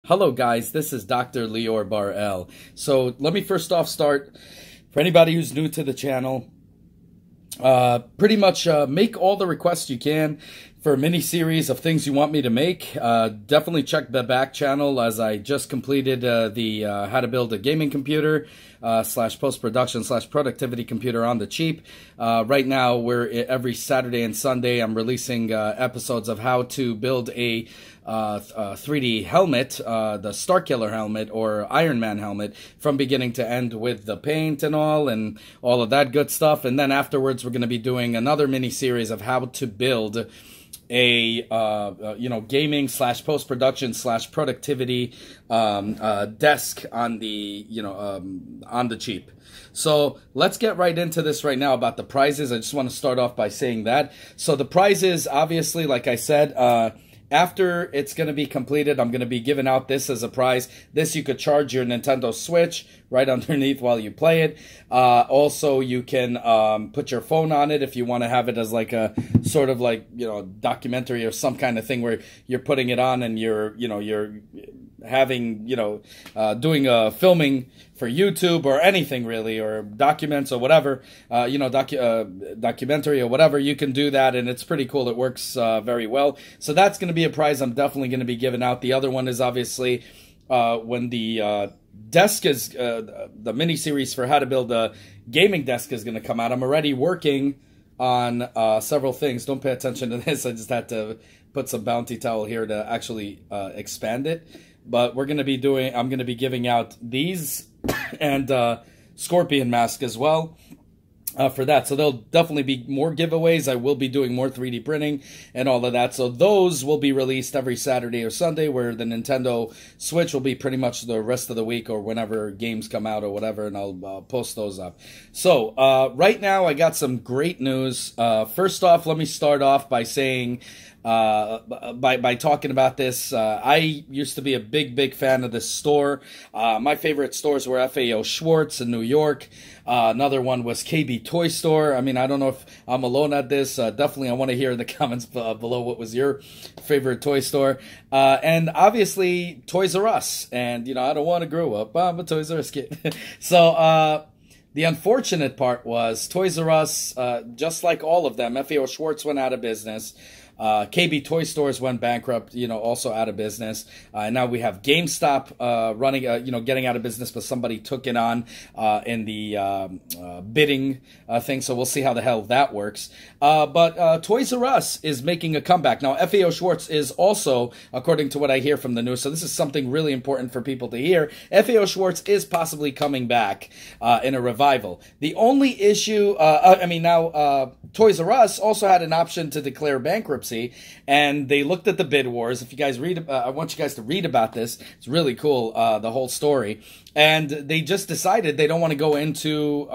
Hello guys, this is Dr. Lior Bar-El. So let me first off start, for anybody who's new to the channel, pretty much make all the requests you can for a mini-series of things you want me to make. Definitely check the back channel, as I just completed the how to build a gaming computer slash post-production slash productivity computer on the cheap. Right now, every Saturday and Sunday, I'm releasing episodes of how to build a 3D helmet, the Starkiller helmet or Iron Man helmet, from beginning to end with the paint and all of that good stuff. And then afterwards, we're going to be doing another mini-series of how to build a gaming slash post-production slash productivity desk on the cheap. So let's get right into this right now about the prizes. I just want to start off by saying that. So the prizes, obviously, like I said, after it's going to be completed, I'm going to be giving out this as a prize. This you could charge your Nintendo Switch right underneath while you play it. Also, you can put your phone on it if you want to have it as like a sort of like, documentary or some kind of thing where you're putting it on and you're having, doing a filming for YouTube or anything really, or documents or whatever, documentary or whatever. You can do that, and it's pretty cool. It works very well. So that's going to be a prize I'm definitely going to be giving out. The other one is obviously when the desk is, the mini-series for how to build a gaming desk is going to come out. I'm already working on several things. Don't pay attention to this. I just had to put some bounty towel here to actually expand it. But I'm going to be giving out these and Scorpion mask as well for that. So there'll definitely be more giveaways. I will be doing more 3D printing and all of that. So those will be released every Saturday or Sunday, where the Nintendo Switch will be pretty much the rest of the week or whenever games come out or whatever, and I'll post those up. So right now I got some great news. First off, let me start off by saying, by talking about this, I used to be a big fan of this store. My favorite stores were FAO Schwarz in New York. Another one was KB Toy Store. I mean, I don't know if I'm alone at this. Definitely, I want to hear in the comments below what was your favorite toy store. And obviously, Toysrus. And, I don't want to grow up. I'm a Toysrus kid. So, the unfortunate part was Toysrus, just like all of them, FAO Schwarz went out of business. KB Toy Stores went bankrupt, also out of business. And now we have GameStop running, getting out of business, but somebody took it on in the bidding thing. So we'll see how the hell that works. But Toysrus is making a comeback. Now, FAO Schwarz is also, according to what I hear from the news, so this is something really important for people to hear, FAO Schwarz is possibly coming back in a revival. The only issue, Toysrus also had an option to declare bankruptcy, and they looked at the bid wars. If you guys read, I want you guys to read about this. It's really cool, the whole story. And they just decided they don't want to go into,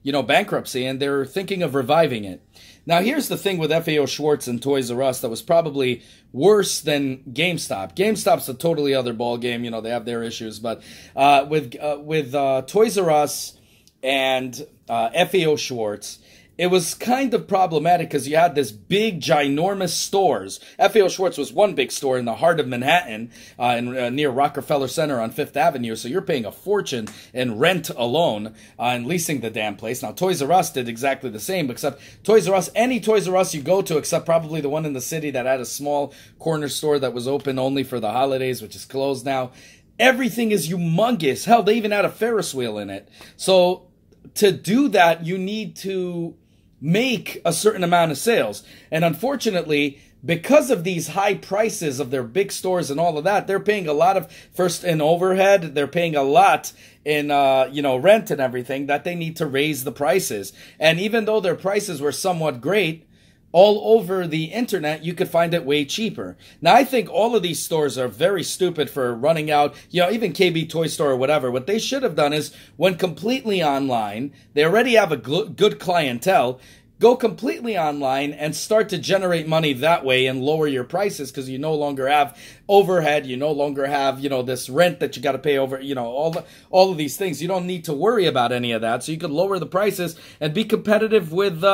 bankruptcy, and they're thinking of reviving it. Now, here's the thing with FAO Schwarz and Toysrus that was probably worse than GameStop. GameStop's a totally other ball game. They have their issues, but with Toysrus and FAO Schwarz, it was kind of problematic because you had this big, ginormous stores. FAO Schwarz was one big store in the heart of Manhattan, near Rockefeller Center on Fifth Avenue. So you're paying a fortune in rent alone and leasing the damn place. Now, Toysrus did exactly the same, except any Toysrus you go to, except probably the one in the city that had a small corner store that was open only for the holidays, which is closed now. Everything is humongous. Hell, they even had a Ferris wheel in it. So to do that, you need to make a certain amount of sales. And unfortunately, because of these high prices of their big stores and all of that, they're paying a lot of, first in overhead, they're paying a lot in, rent and everything, that they need to raise the prices. And even though their prices were somewhat great, all over the internet, you could find it way cheaper. Now, I think all of these stores are very stupid for running out, even KB Toy Store or whatever. What they should have done is, went completely online. They already have a good clientele. Go completely online and start to generate money that way and lower your prices, because you no longer have overhead. You no longer have, this rent that you got to pay over, all of these things. You don't need to worry about any of that. So you could lower the prices and be competitive with,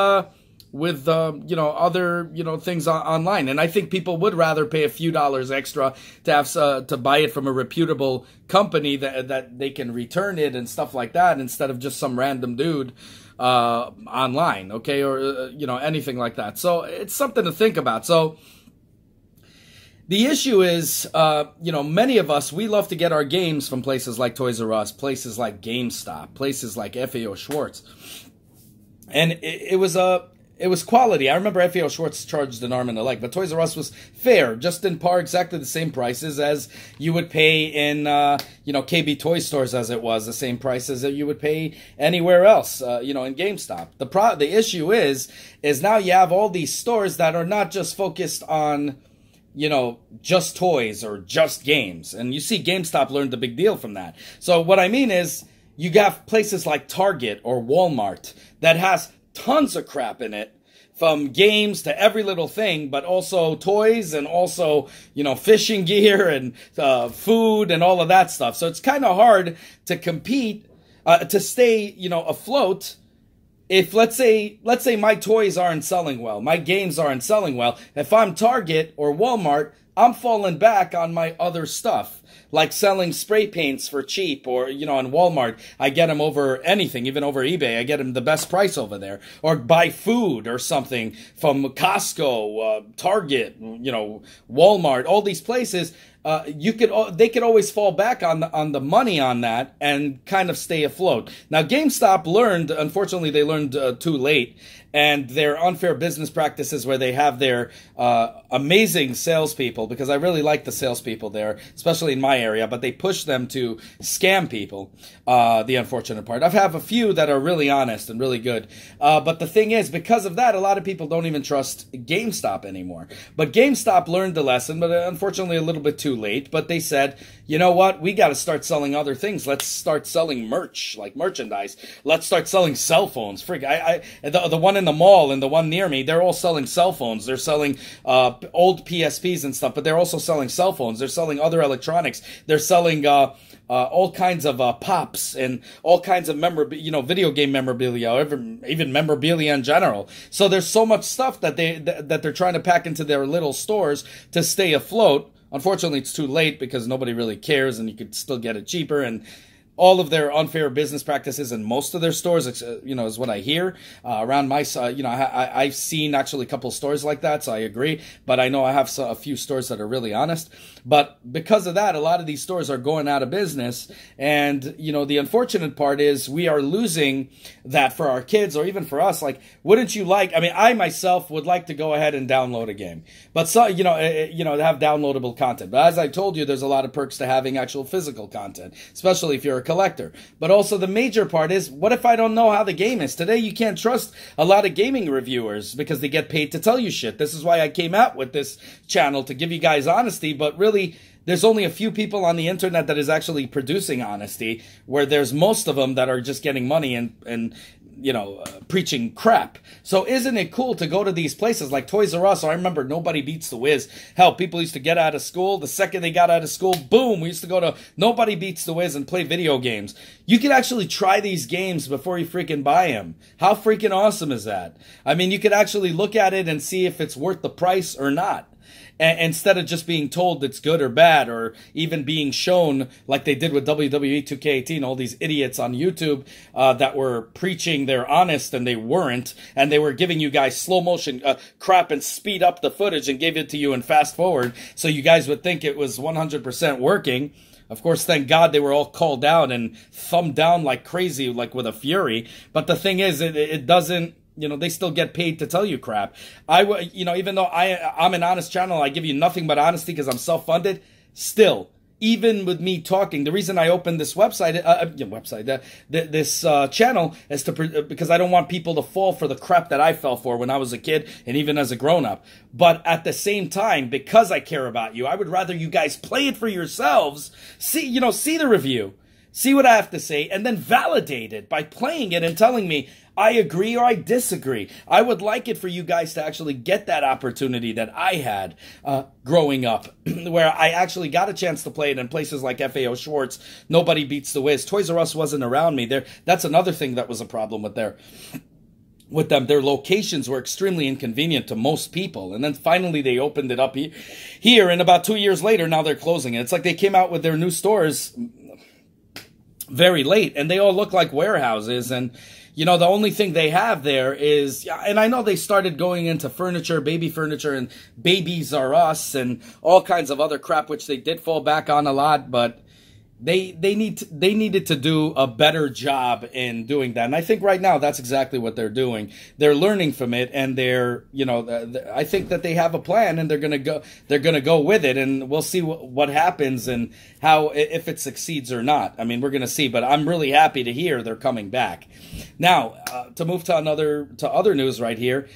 with other things online. And I think people would rather pay a few dollars extra to have to buy it from a reputable company that they can return it and stuff like that, instead of just some random dude online, okay, or anything like that. So it's something to think about. So the issue is, many of us, we love to get our games from places like Toysrus, places like GameStop, places like FAO Schwarz. And it was quality. I remember FAO Schwarz charged an arm and a leg, but Toysrus was fair, just in par, exactly the same prices as you would pay in, KB Toy Stores, as it was, the same prices that you would pay anywhere else, in GameStop. The issue is now you have all these stores that are not just focused on, just toys or just games. And you see GameStop learned the big deal from that. So what I mean is, you got places like Target or Walmart that has tons of crap in it, from games to every little thing, but also toys and also, fishing gear and food and all of that stuff. So it's kind of hard to compete, to stay, afloat. If let's say my toys aren't selling well, my games aren't selling well, if I'm Target or Walmart, I'm falling back on my other stuff, like selling spray paints for cheap, or, in Walmart, I get them over anything, even over eBay, I get them the best price over there, or buy food or something from Costco, Target, Walmart, all these places. They could always fall back on the money on that and kind of stay afloat. Now, GameStop unfortunately, they learned too late, and their unfair business practices where they have their amazing salespeople, because I really like the salespeople there, especially in my area, but they push them to scam people, the unfortunate part. I have a few that are really honest and really good, but the thing is, because of that, a lot of people don't even trust GameStop anymore. But GameStop learned the lesson, but unfortunately a little bit too late. But they said, you know what, we got to start selling other things. Let's start selling merch, like merchandise. Let's start selling cell phones. The one in the mall and the one near me, they're all selling cell phones. They're selling old PSPs and stuff, but they're also selling cell phones. They're selling other electronics. They're selling all kinds of pops and all kinds of video game memorabilia, even memorabilia in general. So there's so much stuff that they're trying to pack into their little stores to stay afloat. Unfortunately, it's too late because nobody really cares, and you could still get it cheaper. And all of their unfair business practices in most of their stores, is what I hear around my side. I've seen actually a couple stores like that, so I agree. But I know I have a few stores that are really honest. But because of that, a lot of these stores are going out of business. And, the unfortunate part is we are losing that for our kids, or even for us. Like, wouldn't you like, I myself would like to go ahead and download a game. But, to have downloadable content. But as I told you, there's a lot of perks to having actual physical content, especially if you're a collector. But also the major part is, what if I don't know how the game is? Today, you can't trust a lot of gaming reviewers because they get paid to tell you shit. This is why I came out with this channel, to give you guys honesty, but really, there's only a few people on the internet that is actually producing honesty, where there's most of them that are just getting money and preaching crap. So isn't it cool to go to these places like Toysrus? I remember Nobody Beats the Wiz. Hell, people used to get out of school. The second they got out of school, boom, we used to go to Nobody Beats the Wiz and play video games. You could actually try these games before you freaking buy them. How freaking awesome is that? You could actually look at it and see if it's worth the price or not. Instead of just being told it's good or bad, or even being shown like they did with WWE 2K18, all these idiots on YouTube that were preaching they're honest and they weren't, and they were giving you guys slow motion crap and speed up the footage and gave it to you in fast forward so you guys would think it was 100% working. Of course, thank God they were all called out and thumbed down like crazy, like with a fury. But the thing is, it doesn't, they still get paid to tell you crap. Even though I'm an honest channel, I give you nothing but honesty because I'm self-funded, still, even with me talking, the reason I opened this this channel is because I don't want people to fall for the crap that I fell for when I was a kid and even as a grown-up. But at the same time, because I care about you, I would rather you guys play it for yourselves, see the review, see what I have to say, and then validate it by playing it and telling me, I agree or I disagree. I would like it for you guys to actually get that opportunity that I had growing up, where I actually got a chance to play it in places like FAO Schwarz, Nobody Beats the Wiz. Toysrus wasn't around me there. That's another thing that was a problem with there. with them. Their locations were extremely inconvenient to most people. And then finally they opened it up here. And about 2 years later, now they're closing it. It's like they came out with their new stores very late. And they all look like warehouses. And, you know, the only thing they have there is, and I know they started going into furniture, baby furniture, and Babies R Us, and all kinds of other crap, which they did fall back on a lot, but they needed to do a better job in doing that. And I think right now that's exactly what they're doing. They're learning from it, and they're, you know, I think that they have a plan, and they're going to go with it, and we'll see what happens and how, if it succeeds or not. I mean, we're going to see, but I'm really happy to hear they're coming back. Now, to move to other news right here,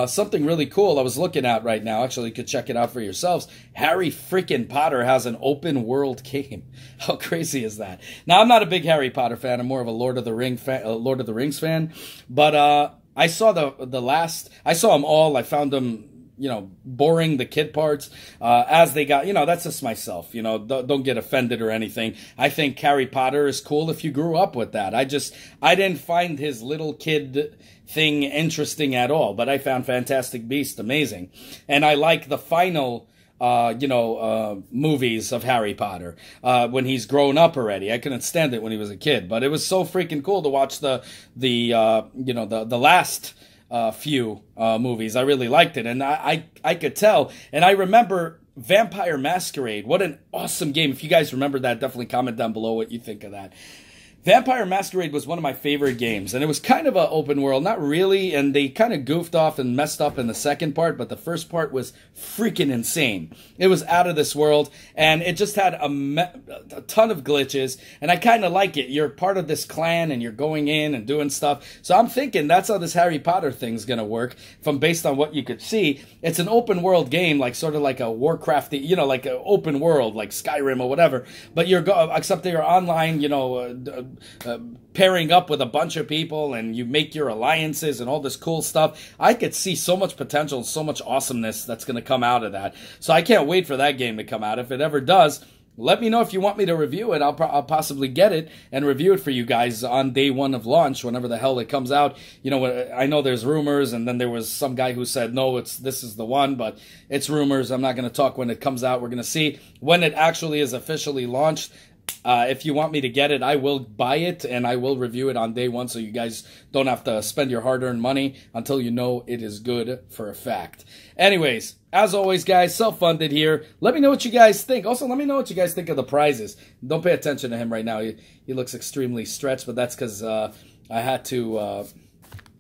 something really cool I was looking at right now. Actually, you could check it out for yourselves. Harry freaking Potter has an open world game. How crazy is that? Now, I'm not a big Harry Potter fan. I'm more of a Lord of the Rings fan. But I saw I saw them all. I found them, you know, boring, the kid parts, as they got, you know, that's just myself, you know, don't get offended or anything. I think Harry Potter is cool if you grew up with that. I didn't find his little kid thing interesting at all, but I found Fantastic Beasts amazing. And I like the final, movies of Harry Potter, when he's grown up already. I couldn't stand it when he was a kid, but it was so freaking cool to watch the last few movies. I really liked it, and I could tell. And I remember Vampire Masquerade. What an awesome game. If you guys remember that, definitely comment down below what you think of that. Vampire Masquerade was one of my favorite games, and it was kind of an open world, not really, and they kind of goofed off and messed up in the second part, but the first part was freaking insane. It was out of this world, and it just had a ton of glitches, and I kind of like it. You're part of this clan, and you're going in and doing stuff, so I'm thinking that's how this Harry Potter thing's going to work, based on what you could see. It's an open world game, like sort of like a Warcraft, you know, like an open world, like Skyrim or whatever, but except that you're online, you know, pairing up with a bunch of people, and you make your alliances and all this cool stuff. I could see so much potential, so much awesomeness that's going to come out of that. So I can't wait for that game to come out. If it ever does, let me know if you want me to review it. I'll possibly get it and review it for you guys on day one of launch, whenever the hell it comes out. You know, I know there's rumors, and then there was some guy who said, no, this is the one, but it's rumors. I'm not going to talk when it comes out. We're going to see when it actually is officially launched. If you want me to get it, I will buy it, and I will review it on day one, so you guys don't have to spend your hard-earned money until you know it is good for a fact. Anyways, as always, guys, self-funded here. Let me know what you guys think. Also, let me know what you guys think of the prizes. Don't pay attention to him right now. He looks extremely stretched, but that's because I had to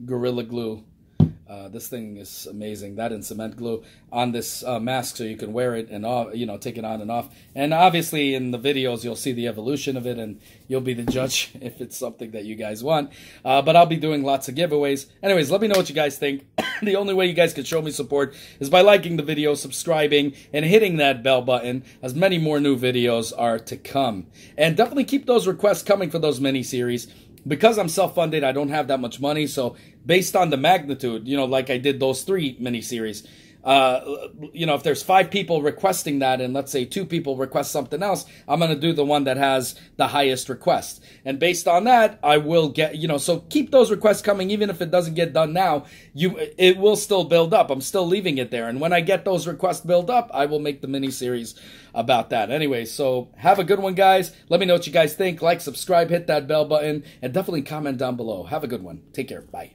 Gorilla Glue. This thing is amazing. That and cement glue on this mask, so you can wear it and take it on and off. And obviously in the videos you'll see the evolution of it, and you'll be the judge if it's something that you guys want. But I'll be doing lots of giveaways. Anyways, let me know what you guys think. The only way you guys can show me support is by liking the video, subscribing, and hitting that bell button, as many more new videos are to come. And definitely keep those requests coming for those mini-series. Because I'm self-funded, I don't have that much money, so based on the magnitude, you know, like I did those 3 miniseries, you know, if there's 5 people requesting that, and let's say 2 people request something else, I'm going to do the one that has the highest request. And based on that, I will get, you know, so keep those requests coming. Even if it doesn't get done now, it will still build up. I'm still leaving it there. And when I get those requests build up, I will make the mini-series about that. Anyway, so have a good one, guys. Let me know what you guys think. Like, subscribe, hit that bell button, and definitely comment down below. Have a good one. Take care. Bye.